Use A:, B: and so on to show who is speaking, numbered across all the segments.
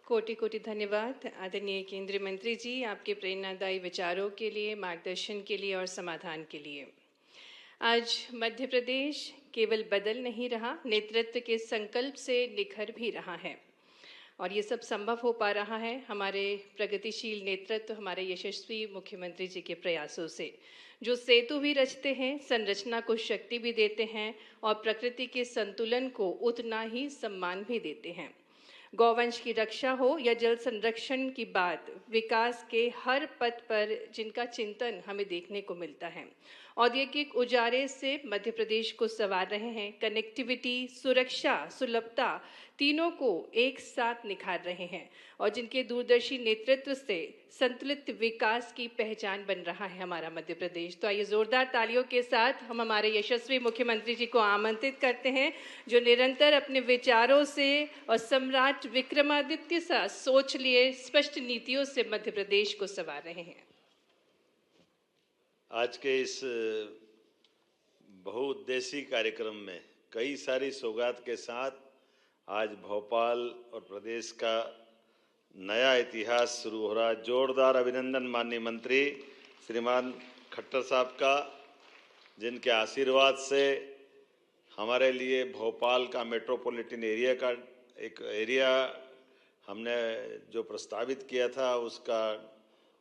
A: कोटि कोटि धन्यवाद आदरणीय केंद्रीय मंत्री जी, आपके प्रेरणादायी विचारों के लिए, मार्गदर्शन के लिए और समाधान के लिए। आज मध्य प्रदेश केवल बदल नहीं रहा, नेतृत्व के संकल्प से निखर भी रहा है। और ये सब संभव हो पा रहा है हमारे प्रगतिशील नेतृत्व, हमारे यशस्वी मुख्यमंत्री जी के प्रयासों से, जो सेतु भी रचते हैं, संरचना को शक्ति भी देते हैं और प्रकृति के संतुलन को उतना ही सम्मान भी देते हैं। गौवंश की रक्षा हो या जल संरक्षण की बात, विकास के हर पथ पर जिनका चिंतन हमें देखने को मिलता है। औद्योगिक उजारे से मध्य प्रदेश को संवार रहे हैं, कनेक्टिविटी, सुरक्षा, सुलभता तीनों को एक साथ निखार रहे हैं और जिनके दूरदर्शी नेतृत्व से संतुलित विकास की पहचान बन रहा है हमारा मध्य प्रदेश। तो आइए जोरदार तालियों के साथ हम हमारे यशस्वी मुख्यमंत्री जी को आमंत्रित करते हैं, जो निरंतर अपने विचारों से और सम्राट विक्रमादित्य सा सोच लिए स्पष्ट नीतियों से मध्य प्रदेश को संवार रहे हैं।
B: आज के इस बहुउद्देशीय कार्यक्रम में कई सारी सौगात के साथ आज भोपाल और प्रदेश का नया इतिहास शुरू हो रहा है। जोरदार अभिनंदन माननीय मंत्री श्रीमान खट्टर साहब का, जिनके आशीर्वाद से हमारे लिए भोपाल का मेट्रोपॉलिटन एरिया का एक एरिया हमने जो प्रस्तावित किया था, उसका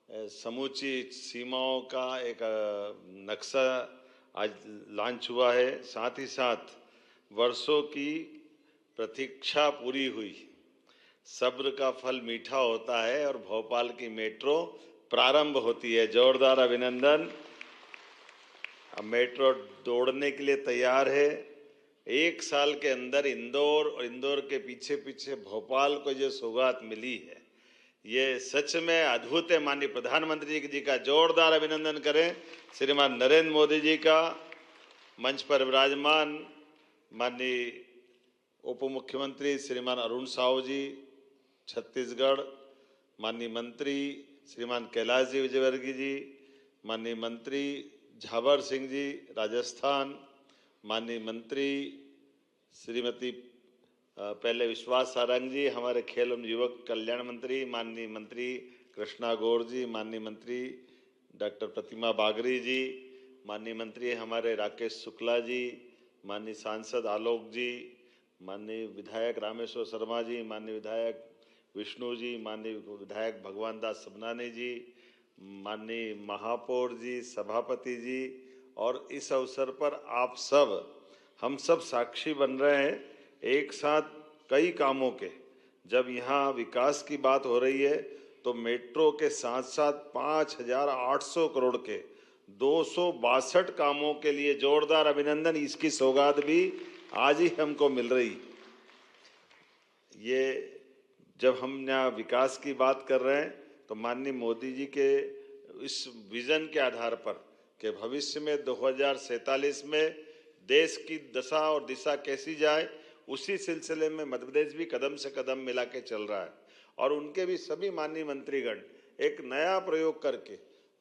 B: समूची सीमाओं का एक नक्शा आज लॉन्च हुआ है। साथ ही साथ वर्षों की प्रतीक्षा पूरी हुई, सब्र का फल मीठा होता है और भोपाल की मेट्रो प्रारंभ होती है। जोरदार अभिनंदन। अब मेट्रो दौड़ने के लिए तैयार है। एक साल के अंदर इंदौर और इंदौर के पीछे पीछे भोपाल को जो सौगात मिली है, ये सच में अद्भुत है। माननीय प्रधानमंत्री जी का जोरदार अभिनंदन करें, श्रीमान नरेंद्र मोदी जी का, मंच पर विराजमान माननीय उप मुख्यमंत्री श्रीमान अरुण साहू जी छत्तीसगढ़, माननीय मंत्री श्रीमान कैलाश जी विजयवर्गीय जी, माननीय मंत्री झावर सिंह जी राजस्थान, माननीय मंत्री श्रीमती पहले विश्वास सारंग जी हमारे खेल एवं युवक कल्याण मंत्री, माननीय मंत्री कृष्णा गौर जी, माननीय मंत्री डॉक्टर प्रतिमा बागरी जी, माननीय मंत्री हमारे राकेश शुक्ला जी, माननीय सांसद आलोक जी, माननीय विधायक रामेश्वर शर्मा जी, माननीय विधायक विष्णु जी, माननीय विधायक भगवान दास सबनानी जी, माननीय महापौर जी, सभापति जी, और इस अवसर पर आप सब, हम सब साक्षी बन रहे हैं एक साथ कई कामों के। जब यहाँ विकास की बात हो रही है तो मेट्रो के साथ साथ 5,800 करोड़ के 262 कामों के लिए जोरदार अभिनंदन। इसकी सौगात भी आज ही हमको मिल रही। ये जब हम यहाँ विकास की बात कर रहे हैं तो माननीय मोदी जी के इस विजन के आधार पर कि भविष्य में 2047 में देश की दशा और दिशा कैसी जाए, उसी सिलसिले में मध्य प्रदेश भी कदम से कदम मिला के चल रहा है। और उनके भी सभी माननीय मंत्रीगण एक नया प्रयोग करके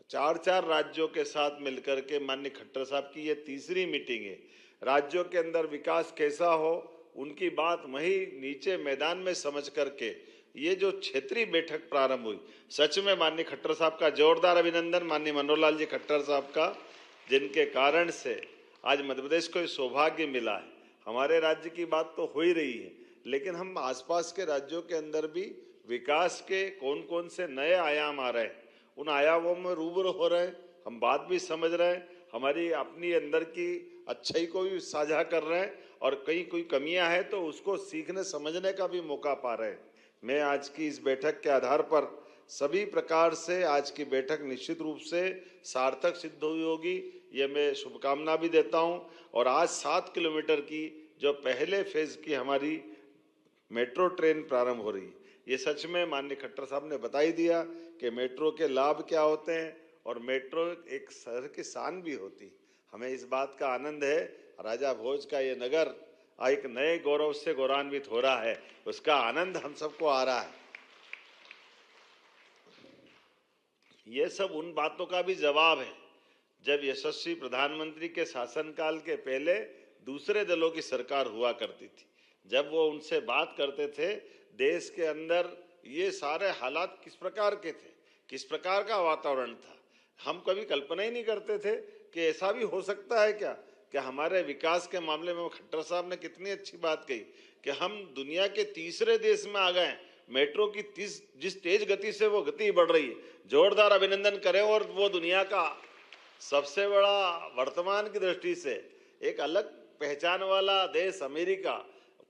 B: 4 राज्यों के साथ मिलकर के, माननीय खट्टर साहब की ये तीसरी मीटिंग है, राज्यों के अंदर विकास कैसा हो उनकी बात वहीं नीचे मैदान में समझ करके ये जो क्षेत्रीय बैठक प्रारंभ हुई, सच में माननीय खट्टर साहब का जोरदार अभिनंदन, माननीय मनोहर लाल जी खट्टर साहब का, जिनके कारण से आज मध्य प्रदेश को सौभाग्य मिला है। हमारे राज्य की बात तो हो ही रही है, लेकिन हम आसपास के राज्यों के अंदर भी विकास के कौन कौन से नए आयाम आ रहे हैं, उन आयामों में रूबरू हो रहे हैं, हम बात भी समझ रहे हैं, हमारी अपनी अंदर की अच्छाई को भी साझा कर रहे हैं और कहीं कोई कमियां हैं तो उसको सीखने समझने का भी मौका पा रहे हैं। मैं आज की इस बैठक के आधार पर सभी प्रकार से आज की बैठक निश्चित रूप से सार्थक सिद्ध हुई होगी, ये मैं शुभकामना भी देता हूं। और आज 7 किलोमीटर की जो पहले फेज की हमारी मेट्रो ट्रेन प्रारंभ हो रही है, ये सच में माननीय खट्टर साहब ने बता ही दिया कि मेट्रो के लाभ क्या होते हैं और मेट्रो एक शहर की शान भी होती। हमें इस बात का आनंद है, राजा भोज का ये नगर एक नए गौरव से गौरवान्वित हो रहा है, उसका आनंद हम सबको आ रहा है। ये सब उन बातों का भी जवाब है जब यशस्वी प्रधानमंत्री के शासनकाल के पहले दूसरे दलों की सरकार हुआ करती थी, जब वो उनसे बात करते थे देश के अंदर ये सारे हालात किस प्रकार के थे, किस प्रकार का वातावरण था, हम कभी कल्पना ही नहीं करते थे कि ऐसा भी हो सकता है क्या हमारे विकास के मामले में खट्टर साहब ने कितनी अच्छी बात कही कि हम दुनिया के तीसरे देश में आ गए। मेट्रो की जिस तेज गति से वो गति बढ़ रही है, जोरदार अभिनंदन करें। और वो दुनिया का सबसे बड़ा वर्तमान की दृष्टि से एक अलग पहचान वाला देश अमेरिका,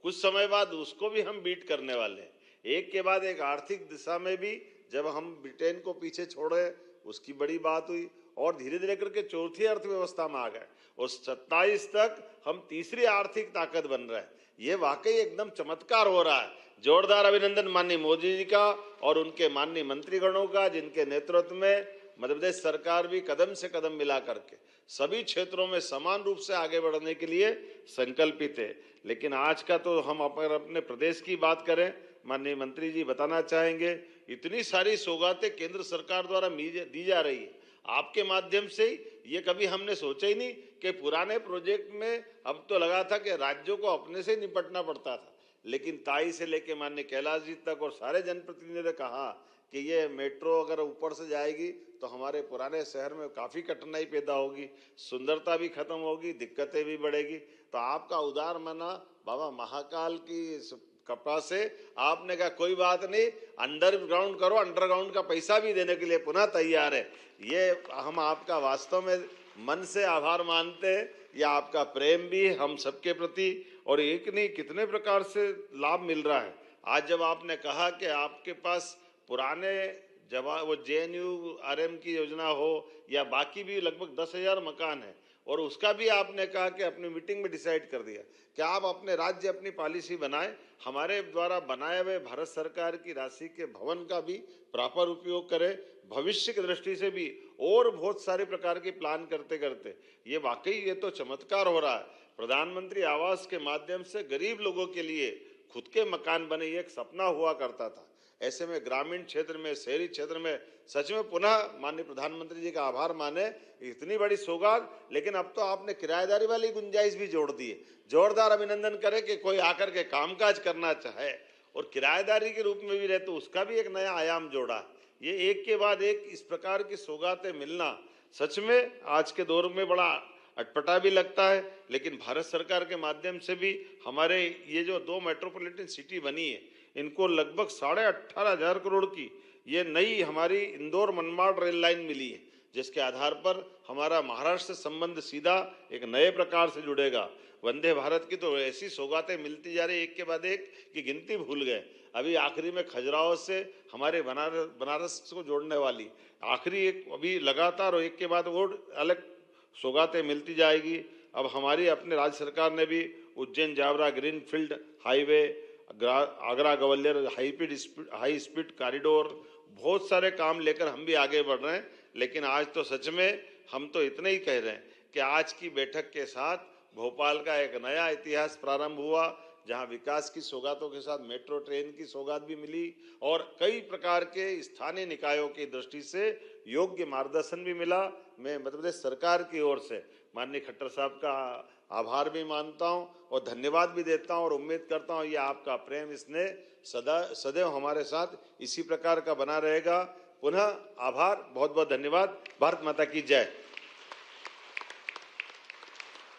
B: कुछ समय बाद उसको भी हम बीट करने वाले हैं। एक के बाद एक आर्थिक दिशा में भी जब हम ब्रिटेन को पीछे छोड़े, उसकी बड़ी बात हुई और धीरे धीरे करके चौथी अर्थव्यवस्था में आ गए और 27 तक हम तीसरी आर्थिक ताकत बन रहे हैं। ये वाकई एकदम चमत्कार हो रहा है। जोरदार अभिनंदन माननीय मोदी जी का और उनके माननीय मंत्रीगणों का, जिनके नेतृत्व में मध्य प्रदेश सरकार भी कदम से कदम मिला करके सभी क्षेत्रों में समान रूप से आगे बढ़ने के लिए संकल्पित है। लेकिन आज का तो हम अगर अपने प्रदेश की बात करें, माननीय मंत्री जी बताना चाहेंगे, इतनी सारी सौगातें केंद्र सरकार द्वारा दी जा रही है आपके माध्यम से ही। ये कभी हमने सोचा ही नहीं कि पुराने प्रोजेक्ट में अब तो लगा था कि राज्यों को अपने से निपटना पड़ता था, लेकिन ताई से लेके माननीय कैलाश जी तक और सारे जनप्रतिनिधियों ने कहा कि ये मेट्रो अगर ऊपर से जाएगी तो हमारे पुराने शहर में काफ़ी कठिनाई पैदा होगी, सुंदरता भी खत्म होगी, दिक्कतें भी बढ़ेगी। तो आपका उदार मना बाबा महाकाल की कपड़ा से आपने कहा कोई बात नहीं, अंडरग्राउंड करो, अंडरग्राउंड का पैसा भी देने के लिए पुनः तैयार है। ये हम आपका वास्तव में मन से आभार मानते हैं। ये आपका प्रेम भी हम सबके प्रति, और एक नहीं कितने प्रकार से लाभ मिल रहा है। आज जब आपने कहा कि आपके पास पुराने वो JNURM की योजना हो या बाकी भी लगभग 10,000 मकान है, और उसका भी आपने कहा कि अपनी मीटिंग में डिसाइड कर दिया कि आप अपने राज्य अपनी पॉलिसी बनाएं, हमारे द्वारा बनाए हुए भारत सरकार की राशि के भवन का भी प्रॉपर उपयोग करें, भविष्य की दृष्टि से भी और बहुत सारे प्रकार के प्लान करते करते ये वाकई ये तो चमत्कार हो रहा है। प्रधानमंत्री आवास के माध्यम से गरीब लोगों के लिए खुद के मकान बने, ये एक सपना हुआ करता था। ऐसे में ग्रामीण क्षेत्र में, शहरी क्षेत्र में सच में पुनः माननीय प्रधानमंत्री जी का आभार माने, इतनी बड़ी सौगात। लेकिन अब तो आपने किराएदारी वाली गुंजाइश भी जोड़ दी है। जोरदार अभिनंदन करें कि कोई आकर के कामकाज करना चाहे और किराएदारी के रूप में भी रहे तो उसका भी एक नया आयाम जोड़ा। ये एक के बाद एक इस प्रकार की सौगातें मिलना सच में आज के दौर में बड़ा अटपटा भी लगता है। लेकिन भारत सरकार के माध्यम से भी हमारे ये जो 2 मेट्रोपॉलिटन सिटी बनी है, इनको लगभग 18,500 करोड़ की ये नई हमारी इंदौर मनमाड़ रेल लाइन मिली है, जिसके आधार पर हमारा महाराष्ट्र से संबंध सीधा एक नए प्रकार से जुड़ेगा। वंदे भारत की तो ऐसी सौगातें मिलती जा रही एक के बाद एक कि गिनती भूल गए। अभी आखिरी में खजुराहो से हमारे बनारस को जोड़ने वाली आखिरी एक अभी लगातार और एक के बाद वो अलग सौगातें मिलती जाएगी। अब हमारी अपने राज्य सरकार ने भी Ujjain Jaora greenfield highway, Agra Gwalior high speed corridor, बहुत सारे काम लेकर हम भी आगे बढ़ रहे हैं। लेकिन आज तो सच में हम तो इतने ही कह रहे हैं कि आज की बैठक के साथ भोपाल का एक नया इतिहास प्रारंभ हुआ, जहां विकास की सौगातों के साथ मेट्रो ट्रेन की सौगात भी मिली और कई प्रकार के स्थानीय निकायों की दृष्टि से योग्य मार्गदर्शन भी मिला। मैं मध्य प्रदेश सरकार की ओर से माननीय खट्टर साहब का आभार भी मानता हूं और धन्यवाद भी देता हूं और उम्मीद करता हूं ये आपका प्रेम इसने सदैव हमारे साथ इसी प्रकार का बना रहेगा। पुनः आभार, बहुत बहुत धन्यवाद। भारत माता की जय।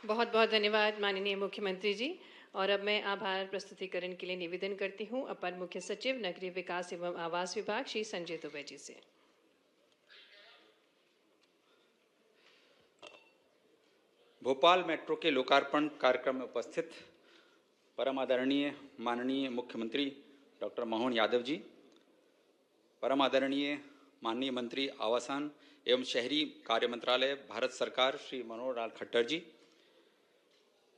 A: बहुत बहुत धन्यवाद माननीय मुख्यमंत्री जी। और अब मैं आभार प्रस्तुतिकरण के लिए निवेदन करती हूं अपर मुख्य सचिव नगरीय विकास एवं आवास विभाग श्री संजय दुबे जी से।
C: भोपाल मेट्रो के लोकार्पण कार्यक्रम में उपस्थित परम आदरणीय माननीय मुख्यमंत्री डॉक्टर मोहन यादव जी, परम आदरणीय माननीय मंत्री आवासन एवं शहरी कार्य मंत्रालय भारत सरकार श्री मनोहर लाल खट्टर जी,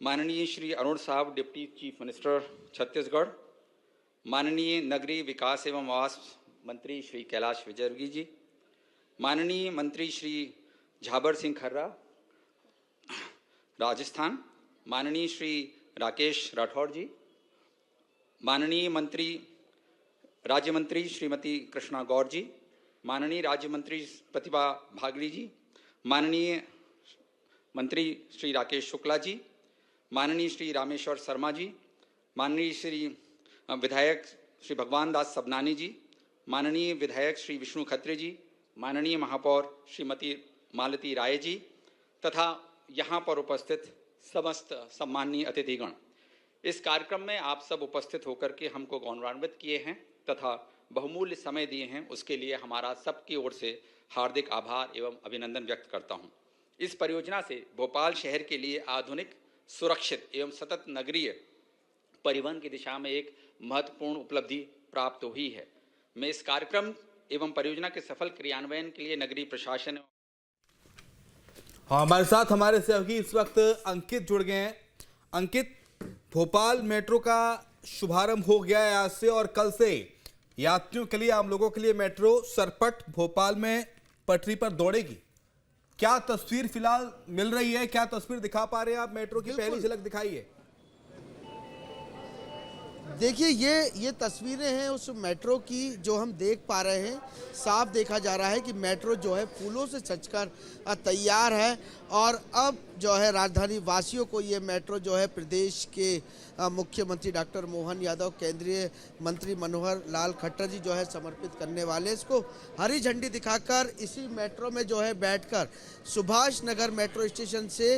C: माननीय श्री अरुण साहब डिप्टी चीफ मिनिस्टर छत्तीसगढ़, माननीय नगरीय विकास एवं आवास मंत्री श्री कैलाश विजयवर्गीय जी, माननीय मंत्री श्री झाबर सिंह खर्रा राजस्थान, माननीय श्री राकेश राठौड़ जी, माननीय राज्य मंत्री श्रीमती कृष्णा गौर जी, माननीय राज्य मंत्री प्रतिभा भागली जी, माननीय मंत्री श्री राकेश शुक्ला जी, माननीय श्री रामेश्वर शर्मा जी, माननीय श्री विधायक श्री भगवान दास सबनानी जी, माननीय विधायक श्री विष्णु खत्री जी, माननीय महापौर श्रीमती मालती राय जी तथा यहाँ पर उपस्थित समस्त सम्माननीय अतिथिगण, इस कार्यक्रम में आप सब उपस्थित होकर के हमको गौरवान्वित किए हैं तथा बहुमूल्य समय दिए हैं, उसके लिए हमारा सबकी ओर से हार्दिक आभार एवं अभिनंदन व्यक्त करता हूँ। इस परियोजना से भोपाल शहर के लिए आधुनिक, सुरक्षित एवं सतत नगरीय परिवहन की दिशा में एक महत्वपूर्ण उपलब्धि प्राप्त हुई है। मैं इस कार्यक्रम एवं परियोजना के सफल क्रियान्वयन के लिए नगरीय प्रशासन।
D: हाँ, हमारे साथ हमारे सहयोगी इस वक्त अंकित जुड़ गए हैं। अंकित, भोपाल मेट्रो का शुभारंभ हो गया है आज से और कल से यात्रियों के लिए, आम लोगों के लिए मेट्रो सरपट भोपाल में पटरी पर दौड़ेगी। क्या तस्वीर फिलहाल मिल रही है, क्या तस्वीर दिखा पा रहे हैं आप? मेट्रो की पहली झलक दिखाई है।
E: देखिए, ये तस्वीरें हैं उस मेट्रो की जो हम देख पा रहे हैं। साफ देखा जा रहा है कि मेट्रो जो है फूलों से सजकर तैयार है और अब जो है राजधानी वासियों को ये मेट्रो जो है प्रदेश के मुख्यमंत्री डॉक्टर मोहन यादव, केंद्रीय मंत्री मनोहर लाल खट्टर जी जो है समर्पित करने वाले। इसको हरी झंडी दिखाकर इसी मेट्रो में जो है बैठकर सुभाष नगर मेट्रो स्टेशन से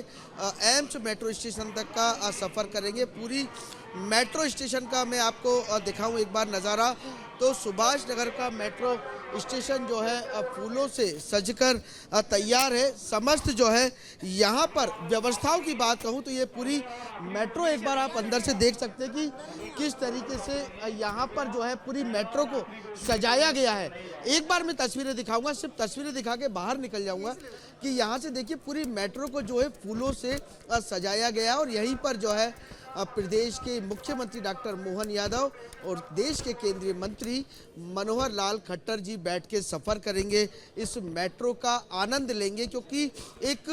E: एम्स मेट्रो स्टेशन तक का सफ़र करेंगे। पूरी मेट्रो स्टेशन का मैं आपको दिखाऊं एक बार नज़ारा। तो सुभाष नगर का मेट्रो स्टेशन जो है फूलों से सजकर तैयार है। समस्त जो है यहाँ पर व्यवस्थाओं की बात कहूँ तो ये पूरी मेट्रो एक बार आप अंदर से देख सकते हैं कि किस तरीके से यहाँ पर जो है पूरी मेट्रो को सजाया गया है। एक बार मैं तस्वीरें दिखाऊंगा, सिर्फ तस्वीरें दिखा के बाहर निकल जाऊंगा कि यहाँ से देखिए पूरी मेट्रो को जो है फूलों से सजाया गया और यहीं पर जो है प्रदेश के मुख्यमंत्री डॉक्टर मोहन यादव और देश के केंद्रीय मंत्री मनोहर लाल खट्टर जी बैठ के सफ़र करेंगे, इस मेट्रो का आनंद लेंगे, क्योंकि एक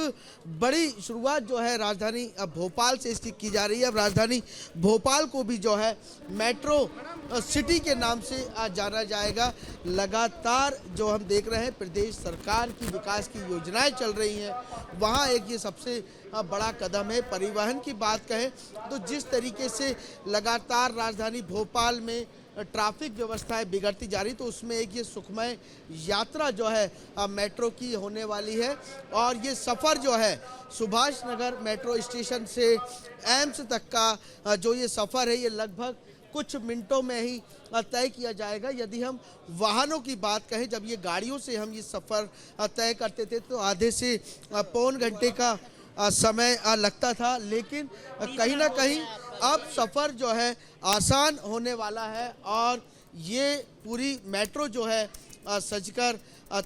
E: बड़ी शुरुआत जो है राजधानी भोपाल से इसकी की जा रही है। अब राजधानी भोपाल को भी जो है मेट्रो सिटी के नाम से जाना जाएगा। लगातार जो हम देख रहे हैं प्रदेश सरकार की विकास की योजनाएं चल रही हैं, वहाँ एक ये सबसे बड़ा कदम है। परिवहन की बात कहें तो जिस तरीके से लगातार राजधानी भोपाल में ट्रैफिक व्यवस्थाएं बिगड़ती जा रही, तो उसमें एक ये सुखमय यात्रा जो है मेट्रो की होने वाली है। और ये सफ़र जो है सुभाष नगर मेट्रो स्टेशन से एम्स तक का जो ये सफ़र है ये लगभग कुछ मिनटों में ही तय किया जाएगा। यदि हम वाहनों की बात कहें, जब ये गाड़ियों से हम ये सफ़र तय करते थे तो आधे से पौन घंटे का समय लगता था, लेकिन कहीं ना कहीं अब सफ़र जो है आसान होने वाला है और ये पूरी मेट्रो जो है सजकर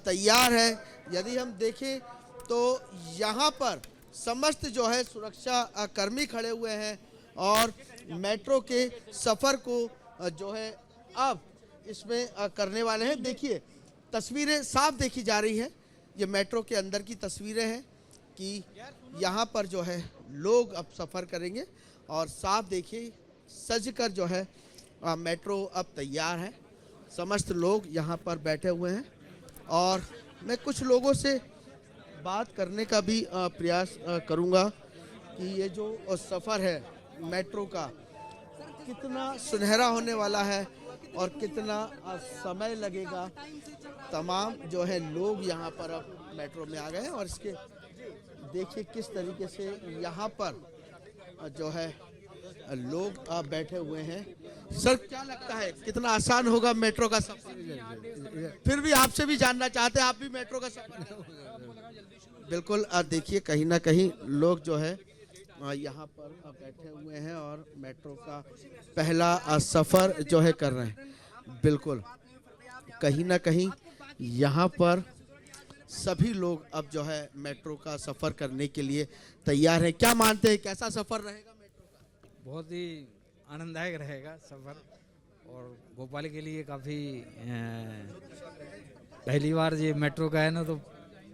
E: तैयार है। यदि हम देखें तो यहाँ पर समस्त जो है सुरक्षा कर्मी खड़े हुए हैं और मेट्रो के सफ़र को जो है अब इसमें करने वाले हैं। देखिए, तस्वीरें साफ देखी जा रही हैं, ये मेट्रो के अंदर की तस्वीरें हैं कि यहाँ पर जो है लोग अब सफ़र करेंगे और साफ देखिए सजकर जो है मेट्रो अब तैयार है। समस्त लोग यहाँ पर बैठे हुए हैं और मैं कुछ लोगों से बात करने का भी प्रयास करूँगा कि ये जो सफ़र है मेट्रो का कितना सुनहरा होने वाला है और कितना समय लगेगा। तमाम जो है लोग यहाँ पर अब मेट्रो में आ गए हैं और इसके देखिए किस तरीके से यहाँ पर जो है लोग बैठे हुए हैं। सर, क्या लगता है कितना आसान होगा मेट्रो का सफर? फिर भी आपसे भी जानना चाहते हैं, आप भी मेट्रो का सफर? बिल्कुल, देखिए कहीं ना कहीं लोग जो है यहाँ पर बैठे हुए हैं और मेट्रो का पहला सफ़र जो है कर रहे हैं। बिल्कुल, कहीं ना कहीं यहाँ पर सभी लोग अब जो है मेट्रो का सफ़र करने के लिए तैयार हैं। क्या मानते हैं, कैसा सफ़र रहेगा मेट्रो का?
F: बहुत ही आनंददायक रहेगा सफ़र और भोपाल के लिए काफ़ी पहली बार ये मेट्रो का है ना, तो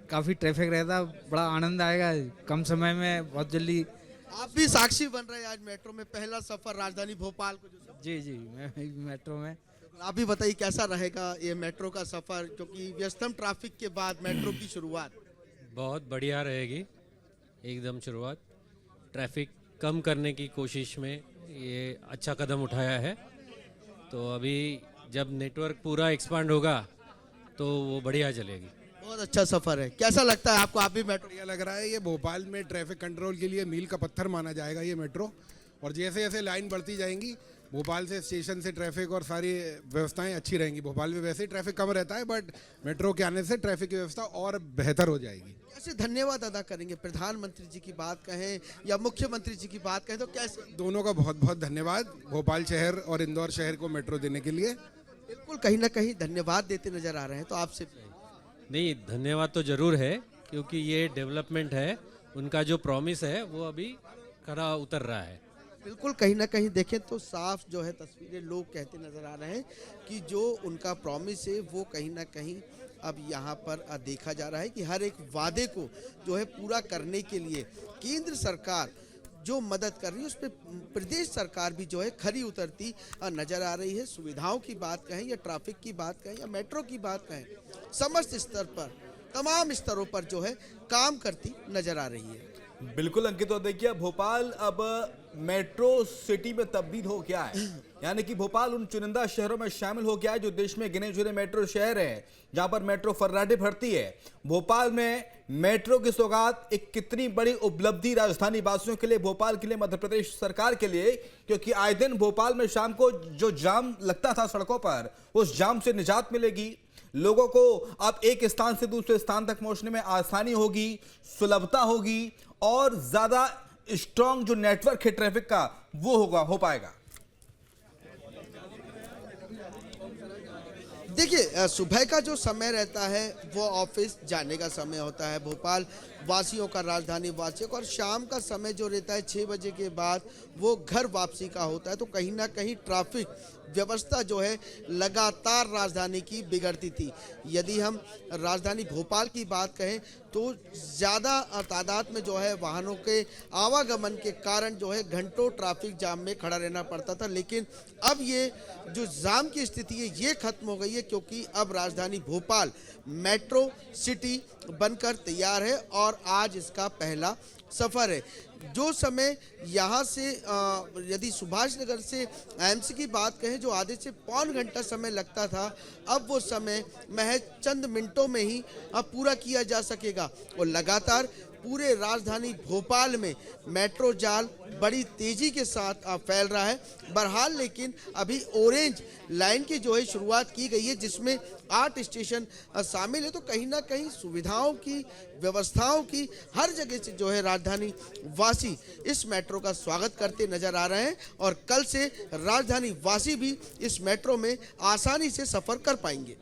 F: काफ़ी ट्रैफिक रहता, बड़ा आनंद आएगा कम समय में, बहुत जल्दी।
E: आप भी साक्षी बन रहे हैं आज मेट्रो में, पहला सफ़र राजधानी भोपाल को जो
F: जी जी, मैं मेट्रो में।
E: आप भी बताइए कैसा रहेगा ये मेट्रो का सफ़र, क्योंकि व्यस्तम ट्रैफिक के बाद मेट्रो की शुरुआत?
G: बहुत बढ़िया रहेगी, एकदम शुरुआत। ट्रैफिक कम करने की कोशिश में ये अच्छा कदम उठाया है। तो अभी जब नेटवर्क पूरा एक्सपांड होगा तो वो बढ़िया चलेगी।
E: बहुत अच्छा सफर है। कैसा लगता है आपको? आप भी मेट्रो
H: बढ़िया लग रहा है। ये भोपाल में ट्रैफिक कंट्रोल के लिए मील का पत्थर माना जाएगा ये मेट्रो। और जैसे जैसे लाइन बढ़ती जाएंगी, भोपाल से स्टेशन से ट्रैफिक और सारी व्यवस्थाएं अच्छी रहेंगी। भोपाल में वैसे ही ट्रैफिक कम रहता है, बट मेट्रो के आने से ट्रैफिक की व्यवस्था और बेहतर हो जाएगी।
E: कैसे धन्यवाद अदा करेंगे? प्रधानमंत्री जी की बात कहें या मुख्यमंत्री जी की बात कहें तो कैसे?
H: दोनों का बहुत बहुत धन्यवाद भोपाल शहर और इंदौर शहर को मेट्रो देने के लिए।
E: बिल्कुल, कहीं ना कहीं धन्यवाद देते नजर आ रहे हैं। तो आपसे
G: नहीं, धन्यवाद तो ज़रूर है, क्योंकि ये डेवलपमेंट है, उनका जो प्रॉमिस है वो अभी खरा उतर रहा है।
E: बिल्कुल, कहीं ना कहीं देखें तो साफ जो है तस्वीरें लोग कहते नजर आ रहे हैं कि जो उनका प्रॉमिस है वो कहीं ना कहीं अब यहाँ पर देखा जा रहा है कि हर एक वादे को जो है पूरा करने के लिए केंद्र सरकार जो मदद कर रही है उस पर प्रदेश सरकार भी जो है खरी उतरती नजर आ रही है। सुविधाओं की बात कहें या ट्रैफिक की बात कहें या मेट्रो की बात कहें, समस्त स्तर पर तमाम स्तरों पर जो है काम करती नजर आ रही है।
D: बिल्कुल अंकित, तो देखिए भोपाल अब मेट्रो सिटी में तब्दील हो गया है, यानी कि भोपाल उन चुनिंदा शहरों में शामिल हो गया है जो देश में गिने चुने मेट्रो शहर हैं जहां पर मेट्रो फर्राटे भरती है। भोपाल में मेट्रो की सौगात एक कितनी बड़ी उपलब्धि राजधानी वासियों के लिए, भोपाल के लिए, मध्य प्रदेश सरकार के लिए, क्योंकि आए दिन भोपाल में शाम को जो जाम लगता था सड़कों पर, उस जाम से निजात मिलेगी। लोगों को अब एक स्थान से दूसरे स्थान तक पहुंचने में आसानी होगी, सुलभता होगी और ज्यादा स्ट्रांग जो नेटवर्क है ट्रैफिक का वो हो पाएगा।
E: देखिए, सुबह का जो समय रहता है वो ऑफिस जाने का समय होता है भोपाल वासियों का, राजधानी वासियों का, और शाम का समय जो रहता है 6 बजे के बाद वो घर वापसी का होता है। तो कहीं ना कहीं ट्रैफिक व्यवस्था जो है लगातार राजधानी की बिगड़ती थी। यदि हम राजधानी भोपाल की बात कहें तो ज़्यादा तादाद में जो है वाहनों के आवागमन के कारण जो है घंटों ट्रैफिक जाम में खड़ा रहना पड़ता था, लेकिन अब ये जो जाम की स्थिति है ये खत्म हो गई है, क्योंकि अब राजधानी भोपाल मेट्रो सिटी बनकर तैयार है और आज इसका पहला सफ़र है। जो समय यहाँ से यदि सुभाष नगर से एमसी की बात कहें जो आधे से पौन घंटा समय लगता था, अब वो समय महज चंद मिनटों में ही अब पूरा किया जा सकेगा। और लगातार पूरे राजधानी भोपाल में मेट्रो जाल बड़ी तेजी के साथ फैल रहा है। बहरहाल लेकिन अभी ऑरेंज लाइन की जो है शुरुआत की गई है जिसमें 8 स्टेशन शामिल है। तो कहीं ना कहीं सुविधाओं की, व्यवस्थाओं की हर जगह से जो है राजधानी वासी इस मेट्रो का स्वागत करते नजर आ रहे हैं और कल से राजधानी वासी भी इस मेट्रो में आसानी से सफर कर पाएंगे।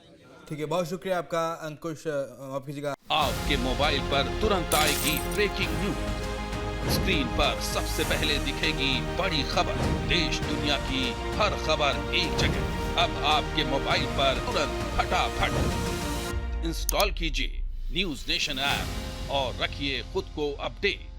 D: ठीक है, बहुत शुक्रिया आपका अंकुश। माफ कीजिएगा।
I: आपके मोबाइल पर तुरंत आएगी ब्रेकिंग न्यूज। स्क्रीन पर सबसे पहले दिखेगी बड़ी खबर। देश दुनिया की हर खबर एक जगह। अब आपके मोबाइल पर तुरंत फटाफट इंस्टॉल कीजिए न्यूज नेशन ऐप और रखिए खुद को अपडेट।